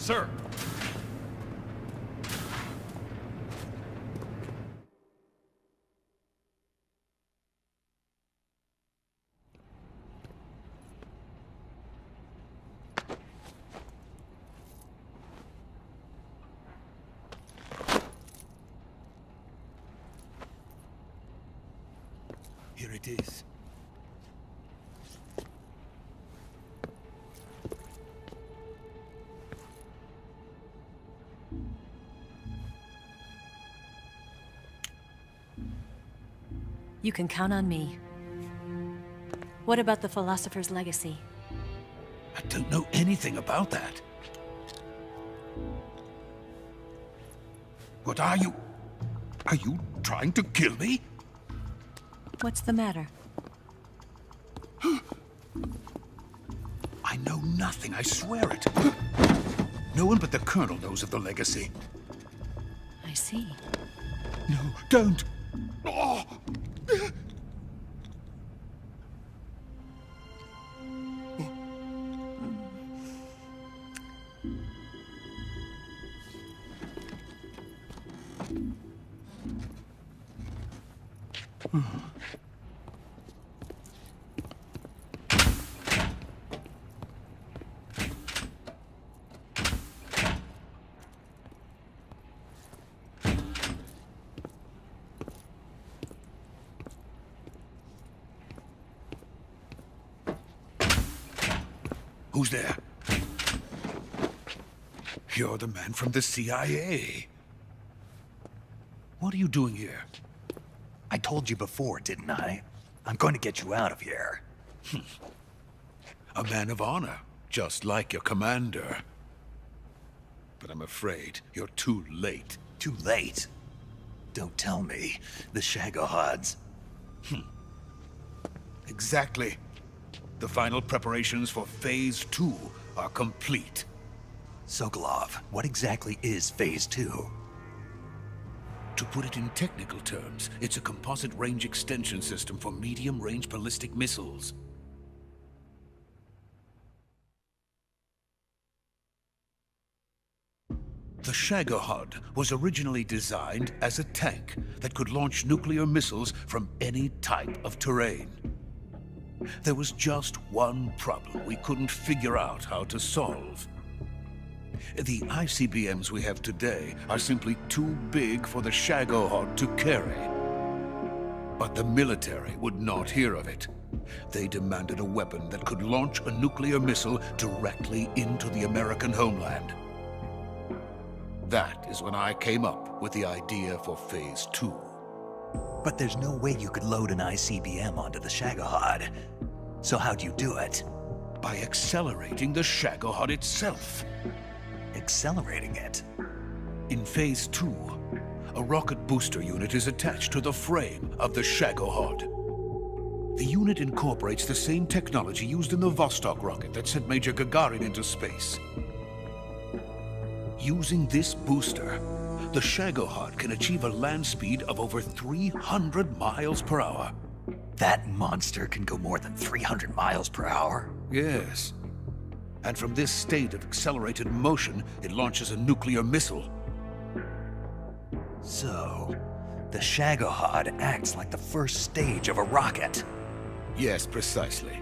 Sir! Here it is. You can count on me. What about the Philosopher's Legacy? I don't know anything about that. What are you? Are you trying to kill me? What's the matter? I know nothing, I swear it. No one but the Colonel knows of the Legacy. I see. No, don't! Oh. Who's there? You're the man from the CIA. What are you doing here? I told you before, didn't I? I'm going to get you out of here. A man of honor, just like your commander. But I'm afraid you're too late. Too late? Don't tell me. The Shagohods. Exactly. The final preparations for Phase 2 are complete. Sokolov, what exactly is Phase 2? To put it in technical terms, it's a composite range extension system for medium-range ballistic missiles. The Shagohod was originally designed as a tank that could launch nuclear missiles from any type of terrain. There was just one problem we couldn't figure out how to solve. The ICBMs we have today are simply too big for the Shagohod to carry. But the military would not hear of it. They demanded a weapon that could launch a nuclear missile directly into the American homeland. That is when I came up with the idea for Phase 2. But there's no way you could load an ICBM onto the Shagohod. So how'd you do it? By accelerating the Shagohod itself. Accelerating it? In Phase 2, a rocket booster unit is attached to the frame of the Shagohod. The unit incorporates the same technology used in the Vostok rocket that sent Major Gagarin into space. Using this booster, the Shagohod can achieve a land speed of over 300 miles per hour. That monster can go more than 300 miles per hour? Yes. And from this state of accelerated motion, it launches a nuclear missile. So, the Shagohod acts like the first stage of a rocket. Yes, precisely.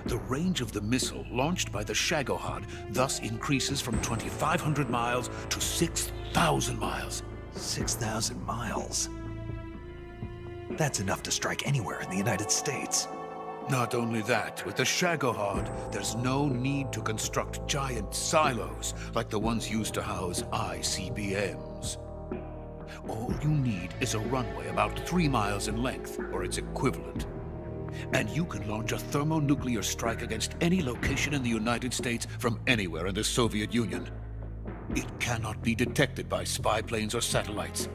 The range of the missile launched by the Shagohod thus increases from 2,500 miles to 6,000 miles. 6,000 miles? That's enough to strike anywhere in the United States. Not only that, with the Shagohod, there's no need to construct giant silos like the ones used to house ICBMs. All you need is a runway about 3 miles in length, or its equivalent. And you can launch a thermonuclear strike against any location in the United States from anywhere in the Soviet Union. It cannot be detected by spy planes or satellites.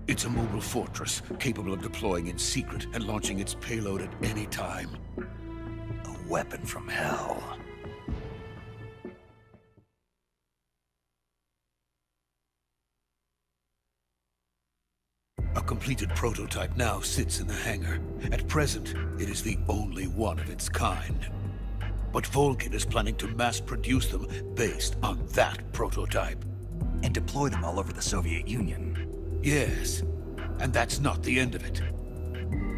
It's a mobile fortress, capable of deploying in secret and launching its payload at any time. A weapon from hell. A completed prototype now sits in the hangar. At present, it is the only one of its kind. But Volgin is planning to mass-produce them based on that prototype. And deploy them all over the Soviet Union. Yes, and that's not the end of it.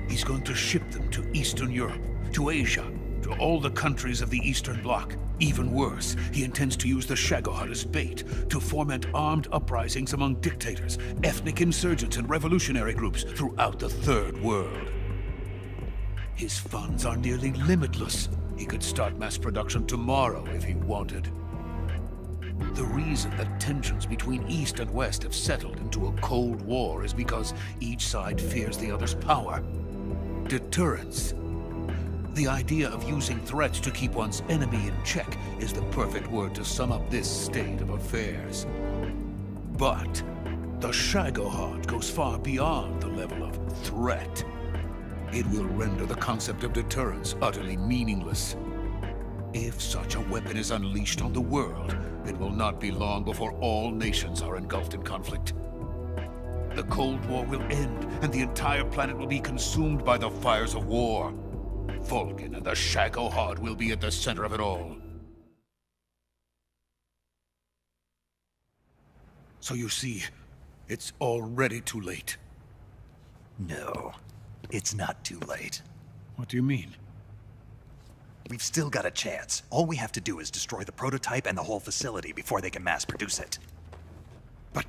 He's going to ship them to Eastern Europe, to Asia, to all the countries of the Eastern Bloc. Even worse, he intends to use the Shagohod as bait to foment armed uprisings among dictators, ethnic insurgents, and revolutionary groups throughout the Third World. His funds are nearly limitless. He could start mass production tomorrow if he wanted. The reason that tensions between East and West have settled into a Cold War is because each side fears the other's power. Deterrence. The idea of using threats to keep one's enemy in check is the perfect word to sum up this state of affairs. But the Shagohod goes far beyond the level of threat. It will render the concept of deterrence utterly meaningless. If such a weapon is unleashed on the world, it will not be long before all nations are engulfed in conflict. The Cold War will end, and the entire planet will be consumed by the fires of war. Volgin and the Shagohod will be at the center of it all. So you see, it's already too late. No, it's not too late. What do you mean? We've still got a chance. All we have to do is destroy the prototype and the whole facility before they can mass produce it. But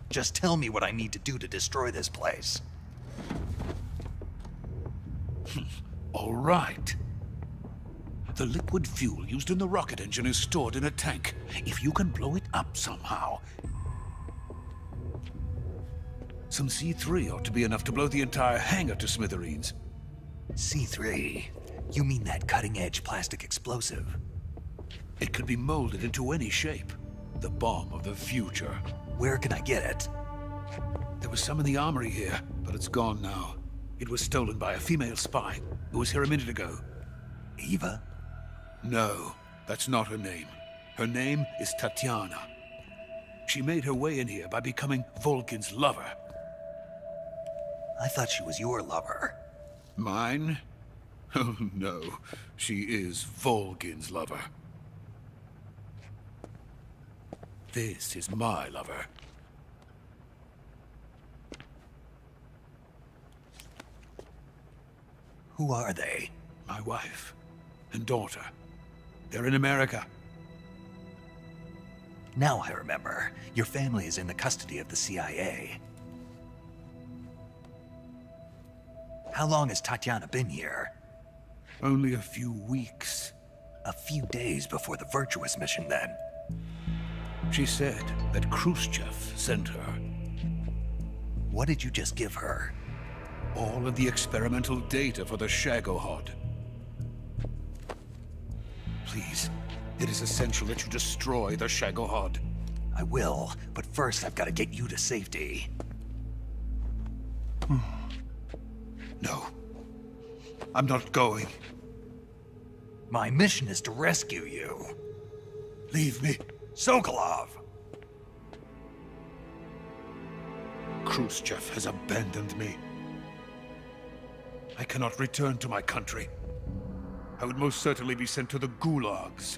just tell me what I need to do to destroy this place. all right. The liquid fuel used in the rocket engine is stored in a tank. If you can blow it up somehow... Some C3 ought to be enough to blow the entire hangar to smithereens. C3? You mean that cutting-edge plastic explosive? It could be molded into any shape. The bomb of the future. Where can I get it? There was some in the armory here, but it's gone now. It was stolen by a female spy who was here a minute ago. Eva? No, that's not her name. Her name is Tatiana. She made her way in here by becoming Volgin's lover. I thought she was your lover. Mine? Oh no, she is Volgin's lover. This is my lover. Who are they? My wife and daughter. They're in America. Now I remember. Your family is in the custody of the CIA. How long has Tatiana been here? Only a few weeks. A few days before the Virtuous mission, then. She said that Khrushchev sent her. What did you just give her? All of the experimental data for the Shagohod. Please, it is essential that you destroy the Shagohod. I will, but first I've got to get you to safety. No. I'm not going. My mission is to rescue you. Leave me. Sokolov! Khrushchev has abandoned me. I cannot return to my country. I would most certainly be sent to the gulags.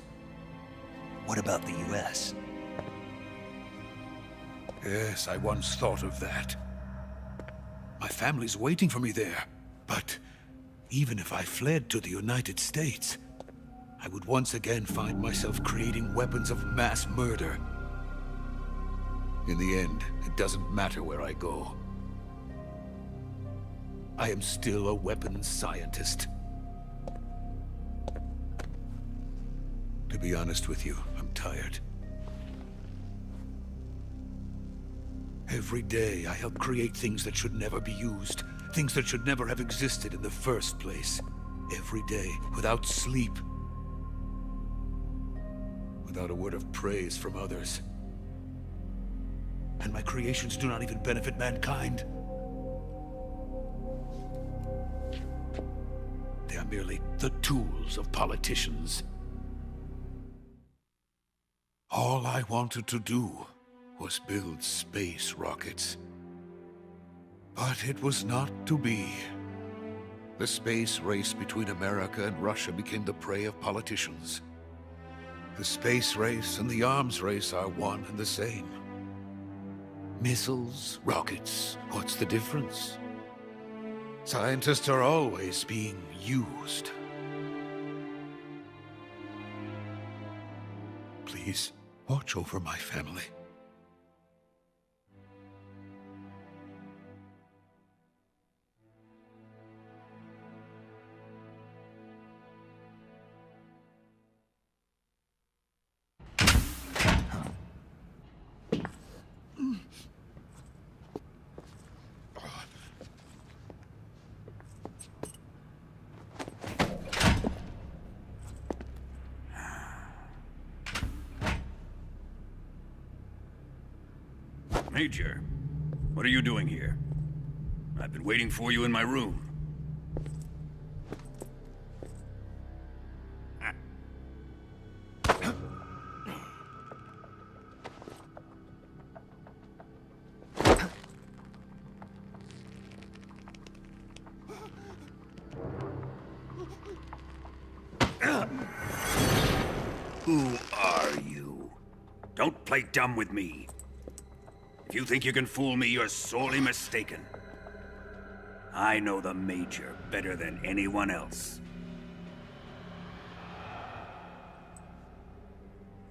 What about the US? Yes, I once thought of that. My family's waiting for me there. But even if I fled to the United States, I would once again find myself creating weapons of mass murder. In the end, it doesn't matter where I go. I am still a weapons scientist. To be honest with you, I'm tired. Every day, I help create things that should never be used. Things that should never have existed in the first place. Every day, without sleep. Without a word of praise from others. And my creations do not even benefit mankind. They are merely the tools of politicians. All I wanted to do was build space rockets. But it was not to be. The space race between America and Russia became the prey of politicians. The space race and the arms race are one and the same. Missiles, rockets, what's the difference? Scientists are always being used. Please, watch over my family. Major, what are you doing here? I've been waiting for you in my room. Who are you? Don't play dumb with me. If you think you can fool me, you're sorely mistaken. I know the Major better than anyone else.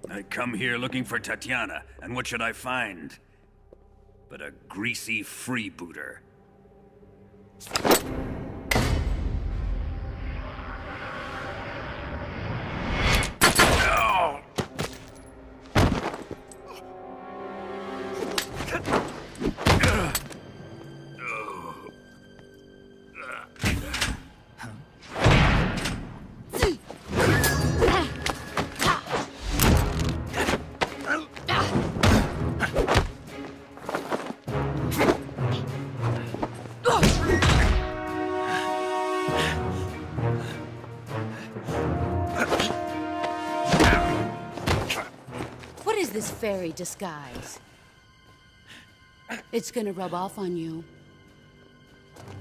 I come here looking for Tatiana, and what should I find? But a greasy freebooter. This fairy disguise. It's gonna rub off on you.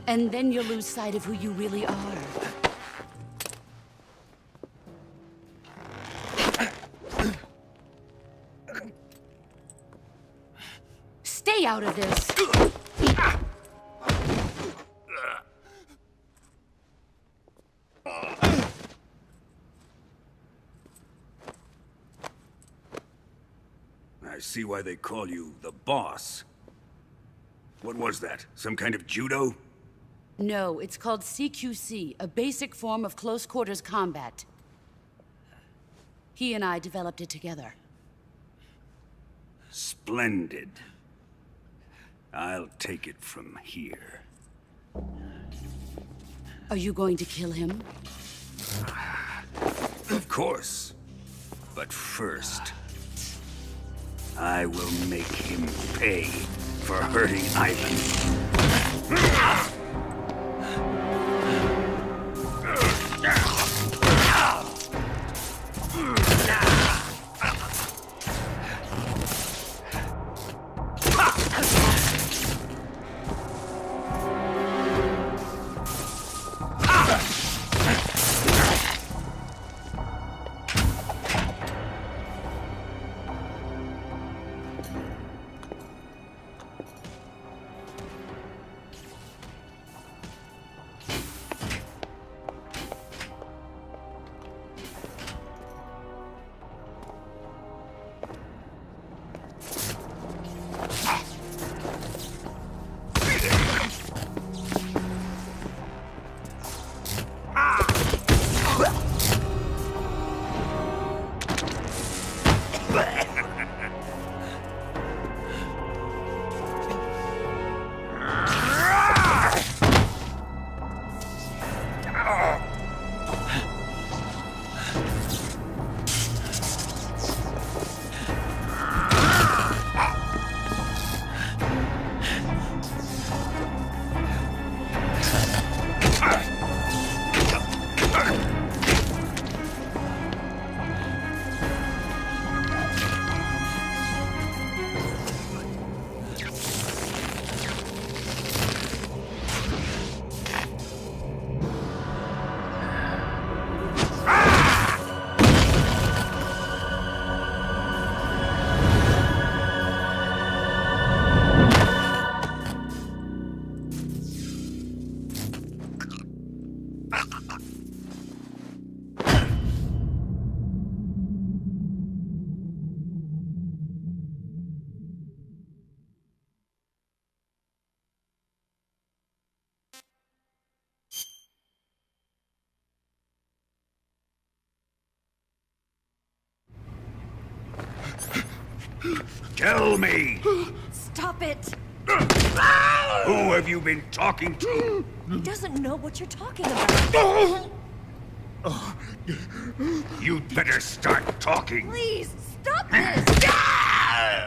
And then you'll lose sight of who you really are. Stay out of this! I see why they call you the boss. What was that? Some kind of judo? No, it's called CQC, a basic form of close quarters combat. He and I developed it together. Splendid. I'll take it from here. Are you going to kill him? Of course. But first, I will make him pay for hurting Ivan. Tell me! Stop it! Who have you been talking to? He doesn't know what you're talking about. You'd better start talking. Please, stop this!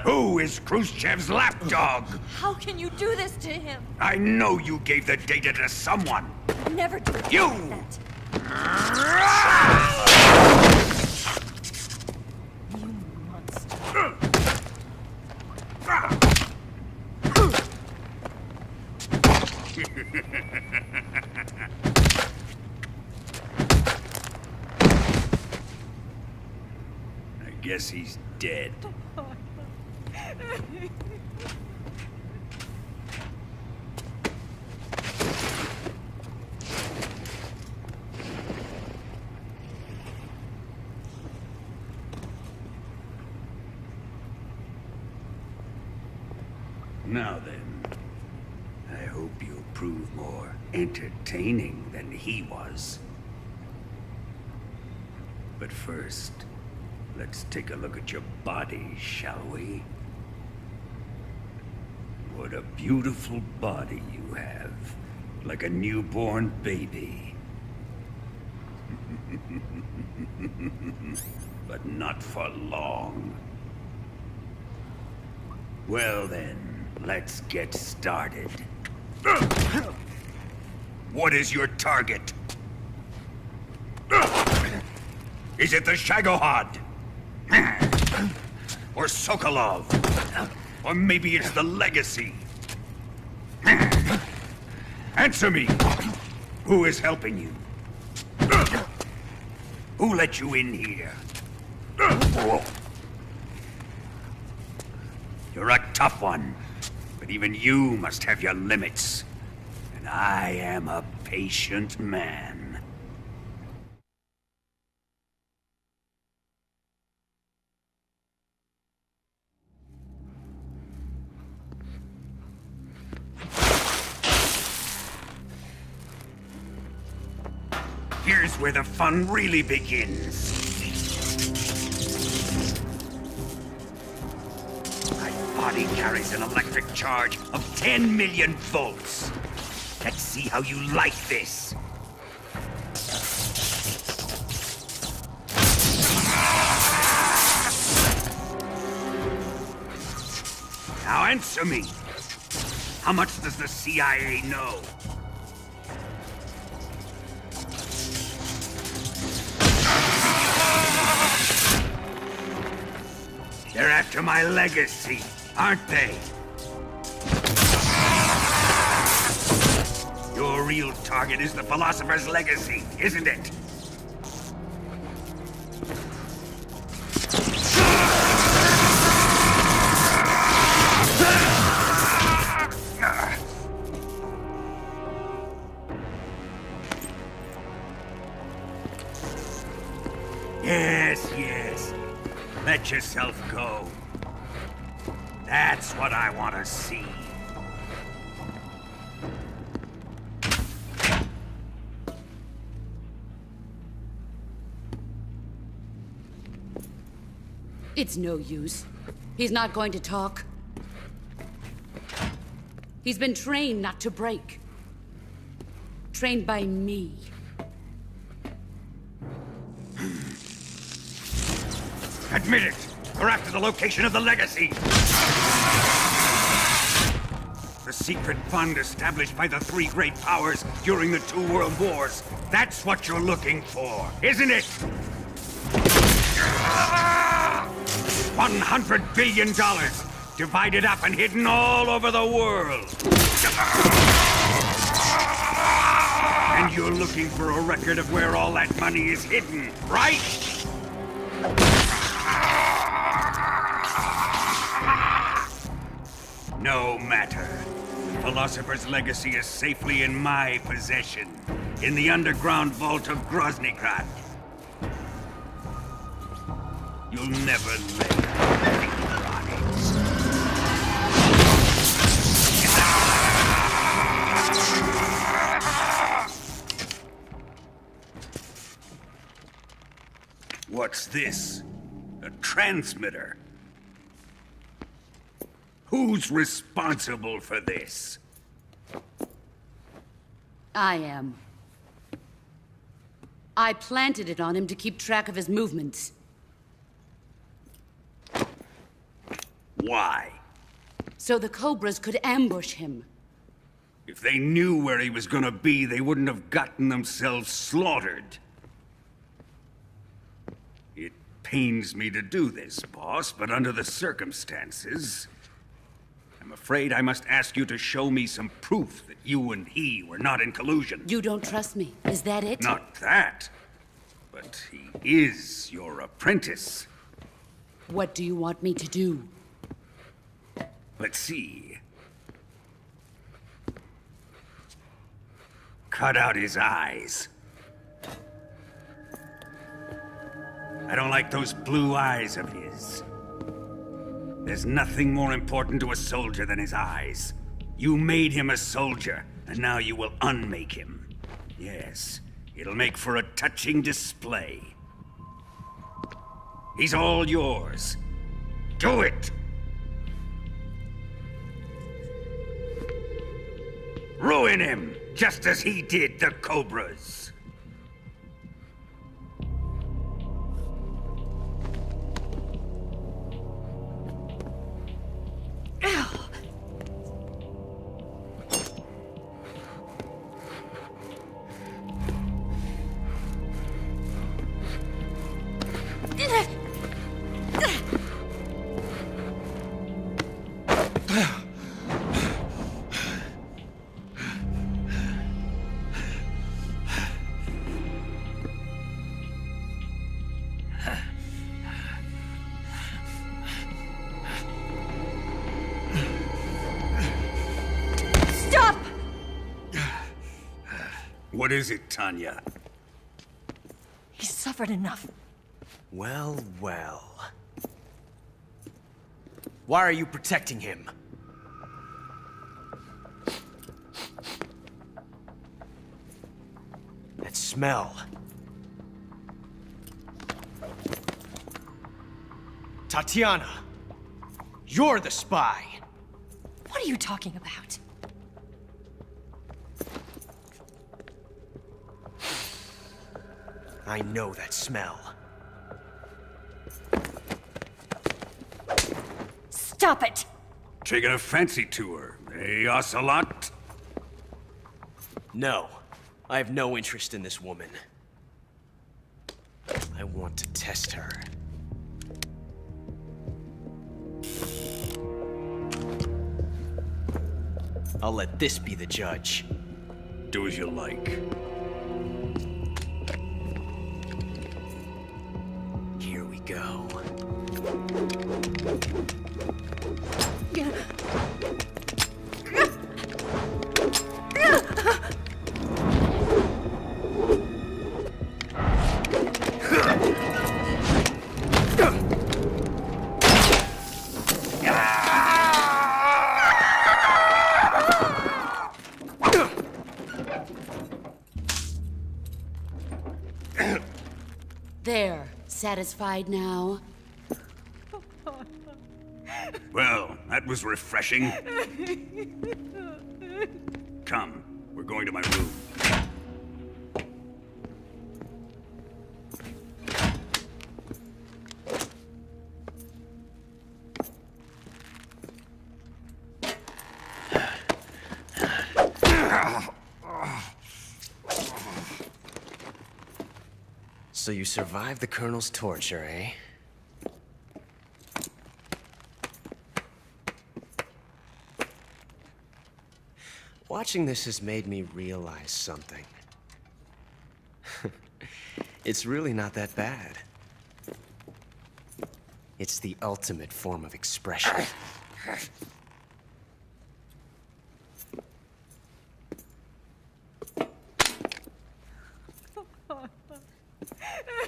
Who is Khrushchev's lapdog? How can you do this to him? I know you gave the data to someone. Never do You! that. You monster. I guess he's dead. Now then, I hope you'll prove more entertaining than he was. But first, let's take a look at your body, shall we? What a beautiful body you have, like a newborn baby. But not for long. Well then, let's get started. What is your target? Is it the Shagohod? Or Sokolov? Or maybe it's the Legacy? Answer me! Who is helping you? Who let you in here? You're a tough one, but even you must have your limits. And I am a patient man. Here's where the fun really begins. My body carries an electric charge of 10 million volts. Let's see how you like this. Now answer me. How much does the CIA know? They're after my legacy, aren't they? Your real target is the Philosopher's Legacy, isn't it? Yes, yes. Let yourself go. That's what I want to see. It's no use. He's not going to talk. He's been trained not to break. Trained by me. Admit it! We're after the location of the Legacy! The secret fund established by the three great powers during the 2 world wars. That's what you're looking for, isn't it? $100 billion, divided up and hidden all over the world. And you're looking for a record of where all that money is hidden, right? No matter. The Philosopher's Legacy is safely in my possession, in the underground vault of Groznygrad. You'll never lay a finger on it. What's this? A transmitter? Who's responsible for this? I am. I planted it on him to keep track of his movements. Why? So the Cobras could ambush him. If they knew where he was gonna be, they wouldn't have gotten themselves slaughtered. It pains me to do this, boss, but under the circumstances, I'm afraid I must ask you to show me some proof that you and he were not in collusion. You don't trust me, is that it? Not that, but he is your apprentice. What do you want me to do? Let's see. Cut out his eyes. I don't like those blue eyes of his. There's nothing more important to a soldier than his eyes. You made him a soldier, and now you will unmake him. Yes, it'll make for a touching display. He's all yours. Do it! Ruin him, just as he did the Cobras. Stop! What is it, Tanya? He's suffered enough. Well, well. Why are you protecting him? That smell. Tatiana, you're the spy. What are you talking about? I know that smell. Stop it! Taking a fancy to her, eh, Ocelot? No, I have no interest in this woman. I want to test her. I'll let this be the judge. Do as you like. Here we go. There, satisfied now? Well, that was refreshing. Come, we're going to my room. So you survived the Colonel's torture, eh? Watching this has made me realize something. It's really not that bad. It's the ultimate form of expression.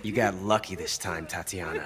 You got lucky this time, Tatiana.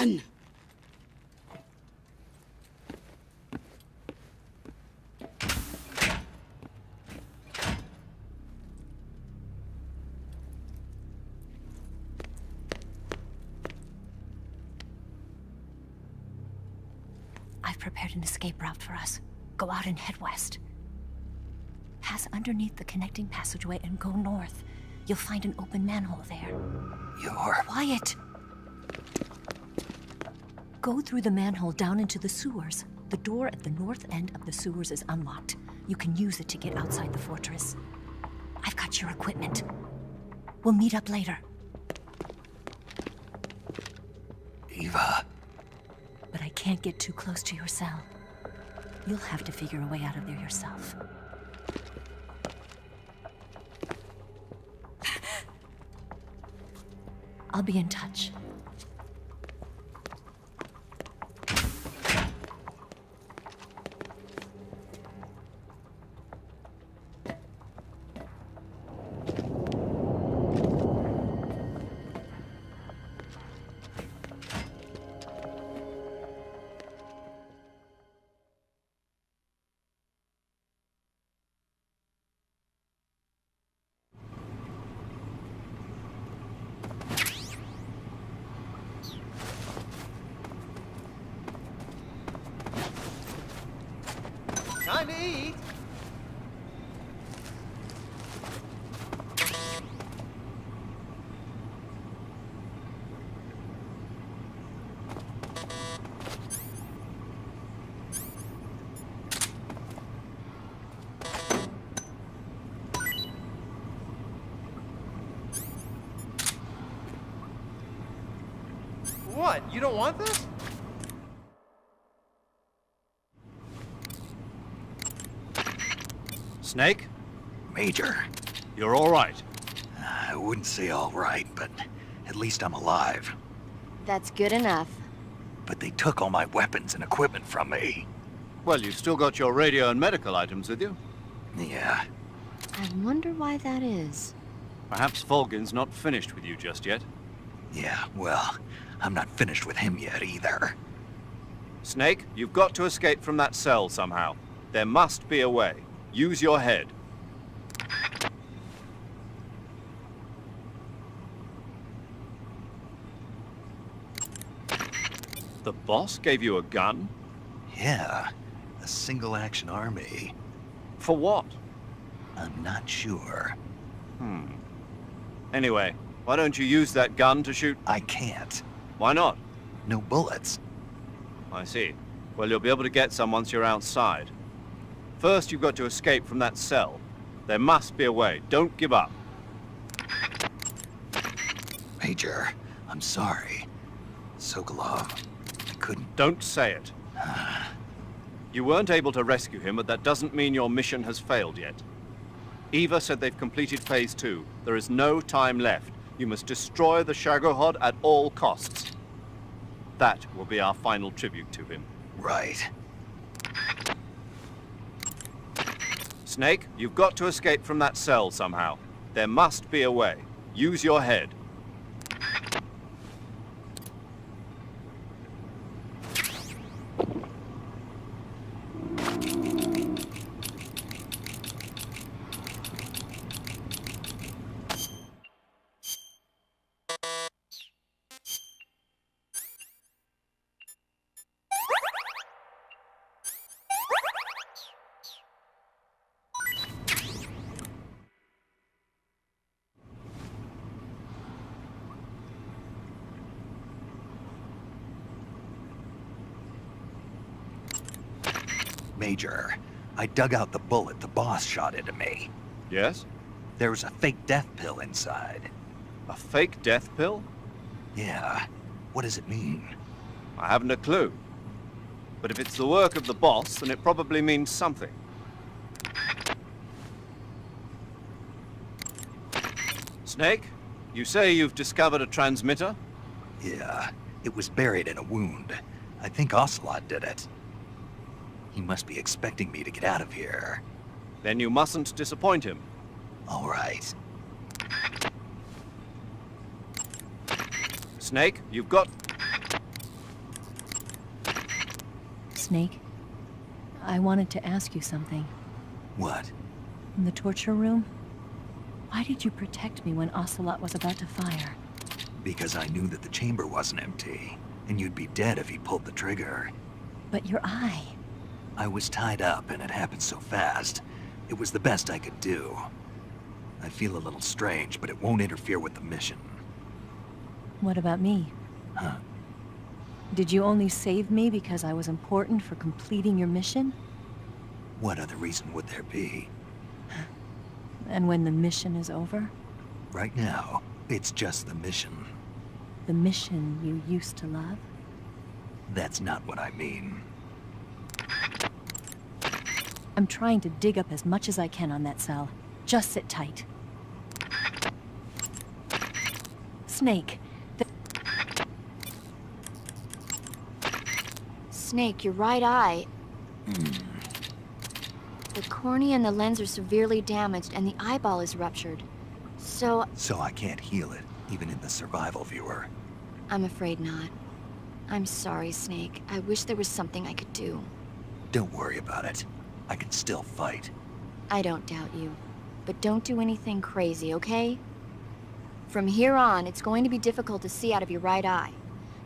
Run! I've prepared an escape route for us. Go out and head west. Pass underneath the connecting passageway and go north. You'll find an open manhole there. You're... Quiet! Go through the manhole down into the sewers. The door at the north end of the sewers is unlocked. You can use it to get outside the fortress. I've got your equipment. We'll meet up later. Eva. But I can't get too close to your cell. You'll have to figure a way out of there yourself. I'll be in touch. Time to eat! What? You don't want this? Snake, Major. you're all right. I wouldn't say all right, but at least I'm alive. That's good enough. But they took all my weapons and equipment from me. Well, you've still got your radio and medical items with you. Yeah. I wonder why that is. Perhaps Volgin's not finished with you just yet. Yeah, well, I'm not finished with him yet either. Snake, you've got to escape from that cell somehow. There must be a way. Use your head. The boss gave you a gun? Yeah, a single-action army. For what? I'm not sure. Anyway, why don't you use that gun to shoot? I can't. Why not? No bullets. I see. Well, you'll be able to get some once you're outside. First, you've got to escape from that cell. There must be a way. Don't give up. Major, I'm sorry. Sokolov, I couldn't... Don't say it. You weren't able to rescue him, but that doesn't mean your mission has failed yet. Eva said they've completed Phase 2. There is no time left. You must destroy the Shagohod at all costs. That will be our final tribute to him. Right. Snake, you've got to escape from that cell somehow. There must be a way. Use your head. Major, I dug out the bullet the boss shot into me. Yes? There was a fake death pill inside. A fake death pill? Yeah. What does it mean? I haven't a clue. But if it's the work of the boss, then it probably means something. Snake, you say you've discovered a transmitter? Yeah. It was buried in a wound. I think Ocelot did it. He must be expecting me to get out of here. Then you mustn't disappoint him. All right. Snake, you've got... Snake, I wanted to ask you something. What? In the torture room, why did you protect me when Ocelot was about to fire? Because I knew that the chamber wasn't empty, and you'd be dead if he pulled the trigger. But your eye... I was tied up, and it happened so fast. It was the best I could do. I feel a little strange, but it won't interfere with the mission. What about me? Huh? Did you only save me because I was important for completing your mission? What other reason would there be? And when the mission is over? Right now, it's just the mission. The mission you used to love? That's not what I mean. I'm trying to dig up as much as I can on that cell. Just sit tight. Snake, Snake, your right eye. The cornea and the lens are severely damaged, and the eyeball is ruptured. So, So I can't heal it, even in the survival viewer. I'm afraid not. I'm sorry, Snake. I wish there was something I could do. Don't worry about it. I can still fight. I don't doubt you. But don't do anything crazy, okay? From here on, it's going to be difficult to see out of your right eye.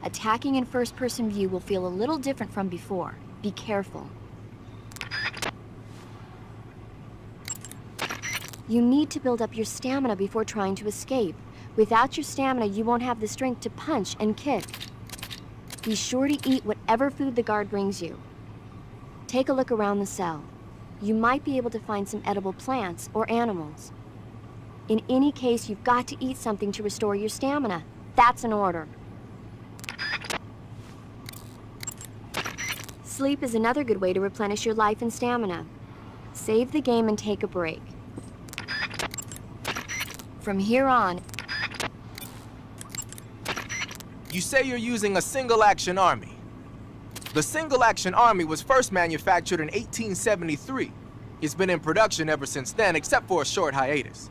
Attacking in first-person view will feel a little different from before. Be careful. You need to build up your stamina before trying to escape. Without your stamina, you won't have the strength to punch and kick. Be sure to eat whatever food the guard brings you. Take a look around the cell. You might be able to find some edible plants or animals. In any case, you've got to eat something to restore your stamina. That's an order. Sleep is another good way to replenish your life and stamina. Save the game and take a break. From here on... You say you're using a single-action army. The single-action army was first manufactured in 1873. It's been in production ever since then, except for a short hiatus.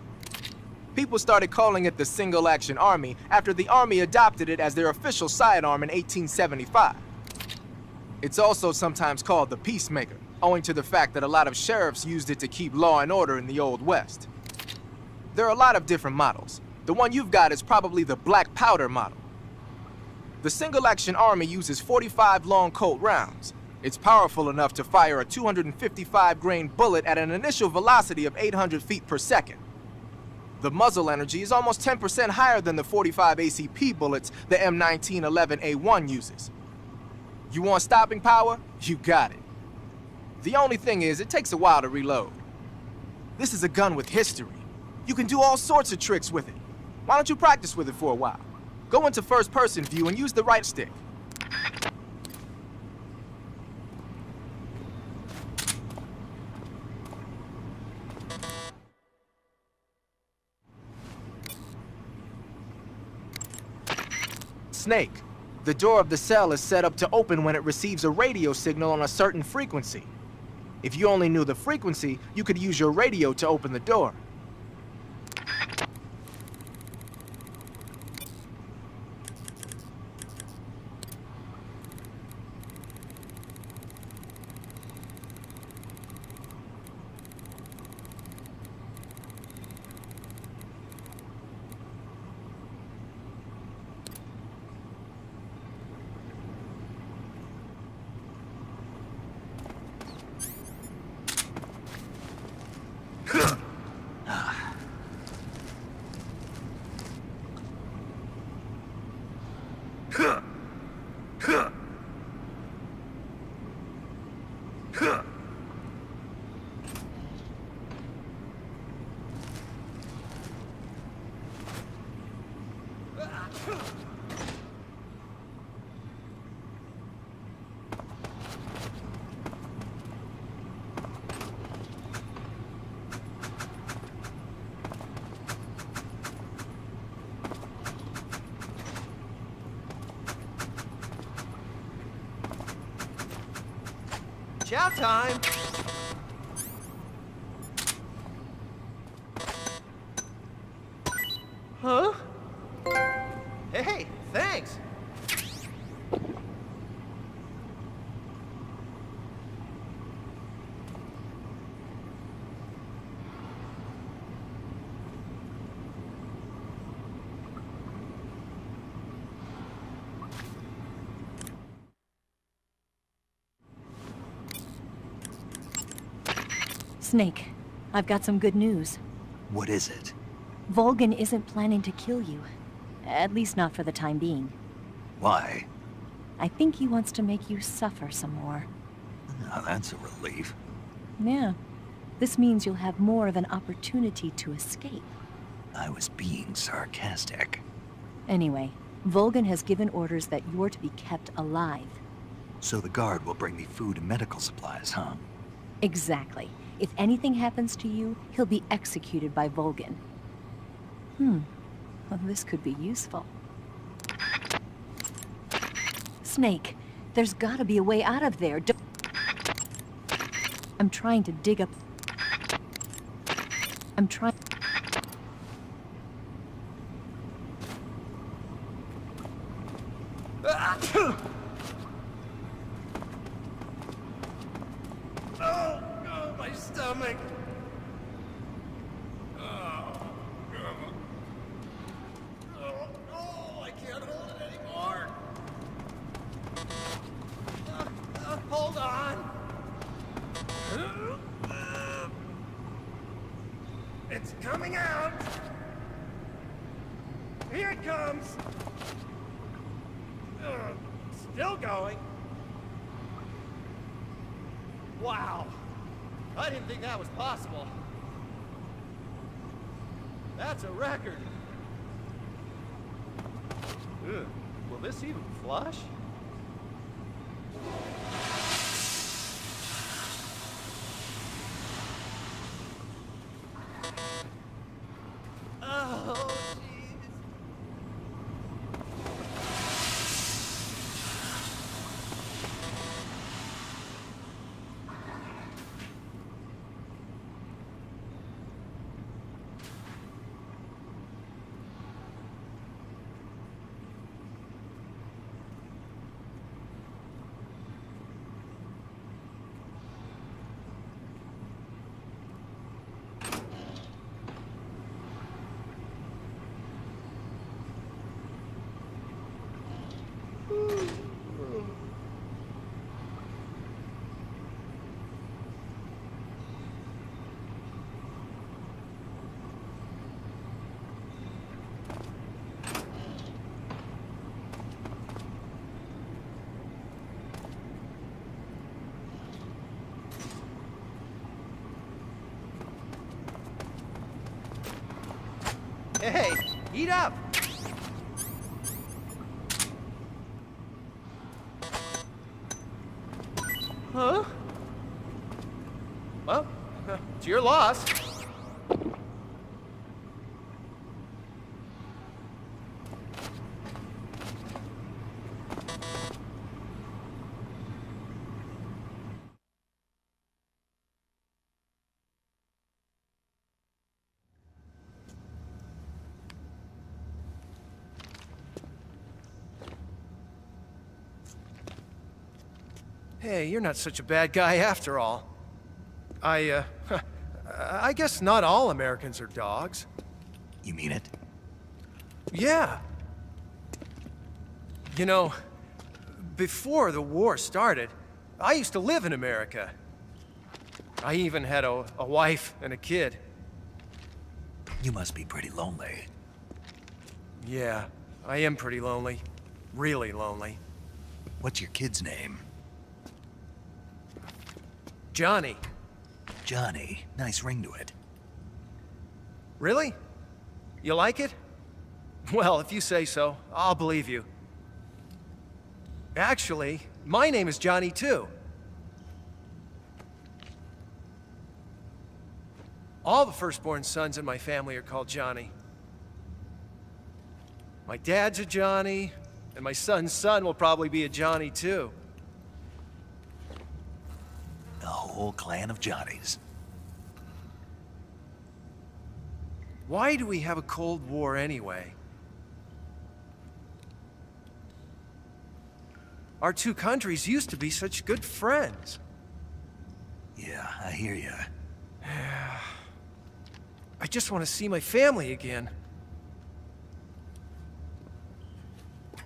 People started calling it the single-action army after the army adopted it as their official sidearm in 1875. It's also sometimes called the Peacemaker, owing to the fact that a lot of sheriffs used it to keep law and order in the Old West. There are a lot of different models. The one you've got is probably the Black Powder model. The single-action army uses 45 long Colt rounds. It's powerful enough to fire a 255-grain bullet at an initial velocity of 800 feet per second. The muzzle energy is almost 10% higher than the 45 ACP bullets the M1911A1 uses. You want stopping power? You got it. The only thing is, it takes a while to reload. This is a gun with history. You can do all sorts of tricks with it. Why don't you practice with it for a while? Go into first-person view and use the right stick. Snake, the door of the cell is set up to open when it receives a radio signal on a certain frequency. If you only knew the frequency, you could use your radio to open the door. Chow time! Huh? Hey, thanks! Snake, I've got some good news. What is it? Volgin isn't planning to kill you. At least not for the time being. Why? I think he wants to make you suffer some more. Now that's a relief. Yeah. This means you'll have more of an opportunity to escape. I was being sarcastic. Anyway, Volgin has given orders that you're to be kept alive. So the guard will bring me food and medical supplies, huh? Exactly. If anything happens to you, he'll be executed by Volgin. Well, this could be useful. Snake, there's gotta be a way out of there. I'm trying to dig up... I'm trying... My stomach. I can't hold it anymore. Hold on. It's coming out. Here it comes. Still going. Wow. I didn't think that was possible. That's a record. Ugh. Will this even flush? Oh, jeez. Hey, eat up! Huh? Well, it's your loss. Hey, you're not such a bad guy after all. I guess not all Americans are dogs. You mean it? Yeah. You know, before the war started, I used to live in America. I even had a wife and a kid. You must be pretty lonely. Yeah, I am pretty lonely. Really lonely. What's your kid's name? Johnny. Johnny. Nice ring to it. Really? You like it? Well, if you say so, I'll believe you. Actually, my name is Johnny too. All the firstborn sons in my family are called Johnny. My dad's a Johnny, and my son's son will probably be a Johnny too. A whole clan of Johnnies. Why do we have a Cold War anyway? Our two countries used to be such good friends. Yeah, I hear ya. I just want to see my family again.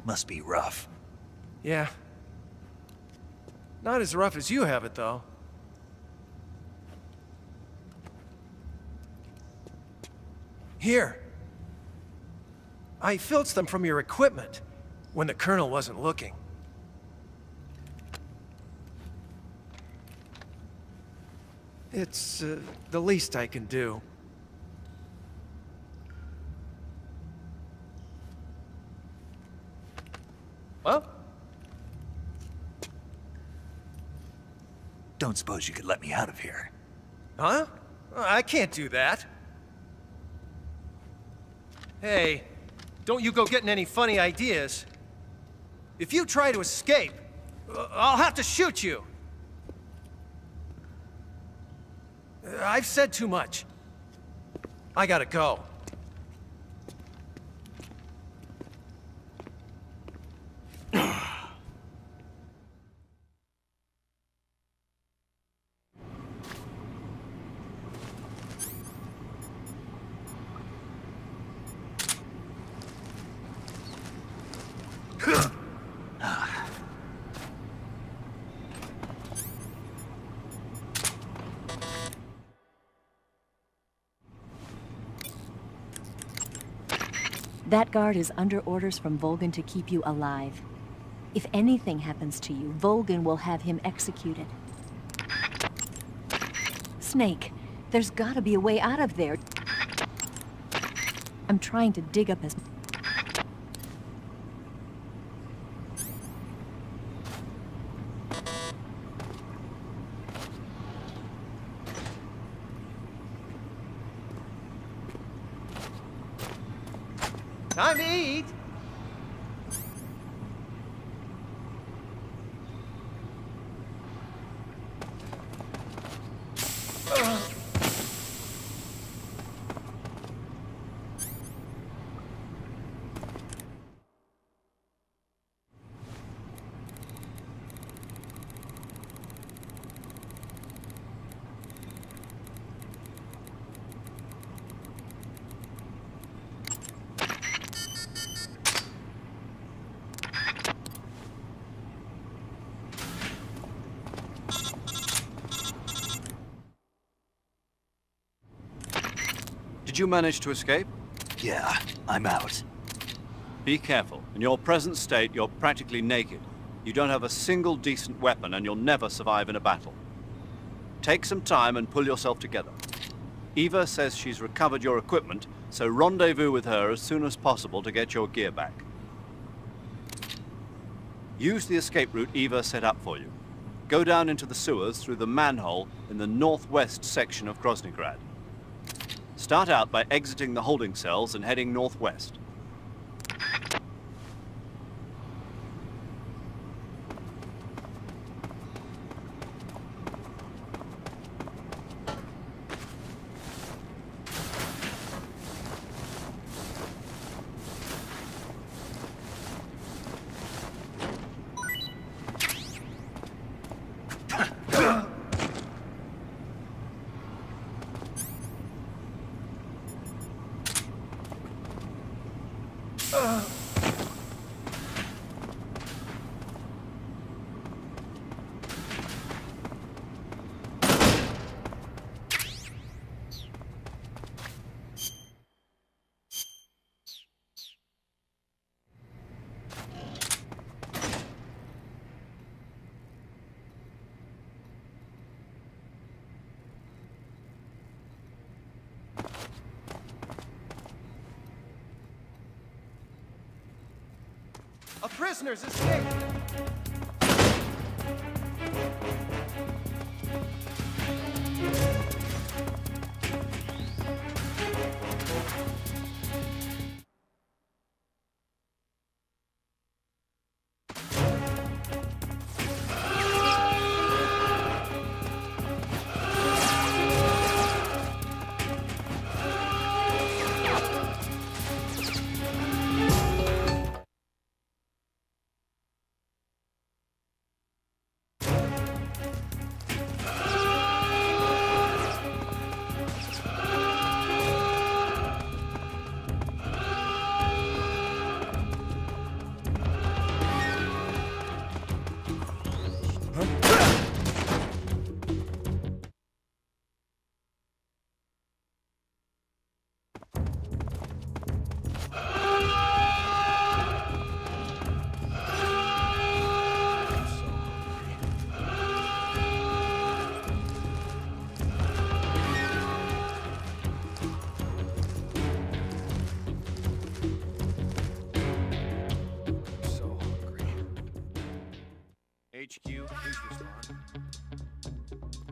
Must be rough. Yeah. Not as rough as you have it, though. Here. I filched them from your equipment when the Colonel wasn't looking. It's the least I can do. Well? Don't suppose you could let me out of here? Huh? I can't do that. Hey, don't you go getting any funny ideas. If you try to escape, I'll have to shoot you. I've said too much. I gotta go. That guard is under orders from Volgin to keep you alive. If anything happens to you, Volgin will have him executed. Snake, there's gotta be a way out of there. I'm trying to dig up as... Time to eat! Did you manage to escape? Yeah, I'm out. Be careful. In your present state, you're practically naked. You don't have a single decent weapon, and you'll never survive in a battle. Take some time and pull yourself together. Eva says she's recovered your equipment, so rendezvous with her as soon as possible to get your gear back. Use the escape route Eva set up for you. Go down into the sewers through the manhole in the northwest section of Groznygrad. Start out by exiting the holding cells and heading northwest. A prisoner's escaped!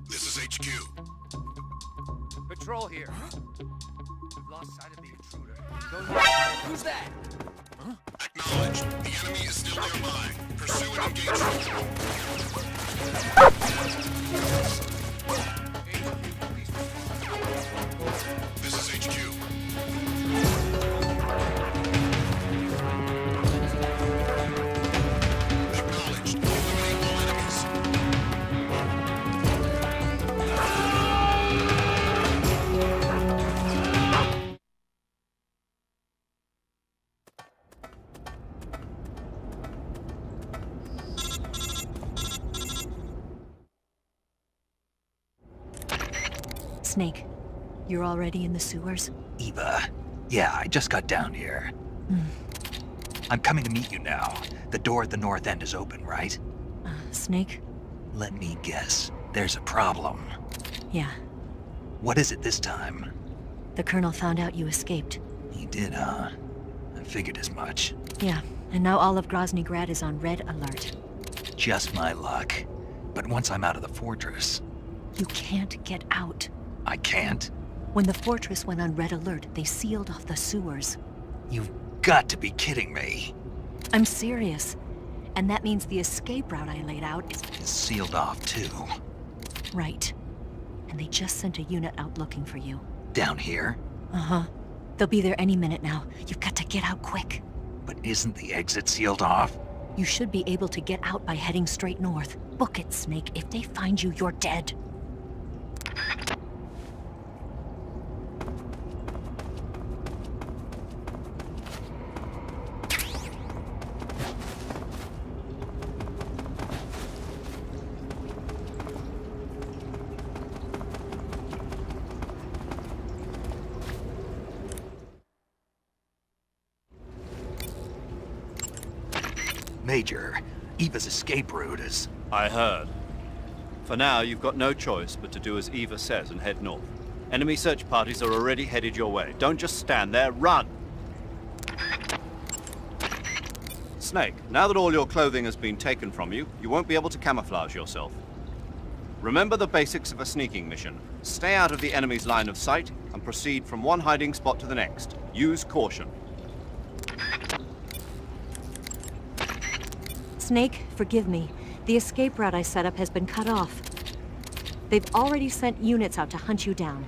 This is HQ. Patrol here. We've lost sight of the intruder. Who's that? Acknowledged. The enemy is still nearby. Pursue and engage. This is HQ. Acknowledged. Eliminate all enemies. Snake, you're already in the sewers? Eva, yeah, I just got down here. I'm coming to meet you now. The door at the north end is open, right? Snake? Let me guess. There's a problem. Yeah. What is it this time? The Colonel found out you escaped. He did, huh? I figured as much. Yeah, and now all of Grozny Grad is on red alert. Just my luck. But once I'm out of the fortress... You can't get out. I can't? When the fortress went on red alert, they sealed off the sewers. You've got to be kidding me. I'm serious. And that means the escape route I laid out is It's sealed off, too. right. And they just sent a unit out looking for you. Down here? Uh-huh. They'll be there any minute now. You've got to get out quick. But isn't the exit sealed off? You should be able to get out by heading straight north. Book it, Snake. If they find you, you're dead. Major, Eva's escape route is... I heard. For now, you've got no choice but to do as Eva says and head north. Enemy search parties are already headed your way. Don't just stand there, run! Snake, now that all your clothing has been taken from you, you won't be able to camouflage yourself. Remember the basics of a sneaking mission. Stay out of the enemy's line of sight and proceed from one hiding spot to the next. Use caution. Snake, forgive me. The escape route I set up has been cut off. They've already sent units out to hunt you down.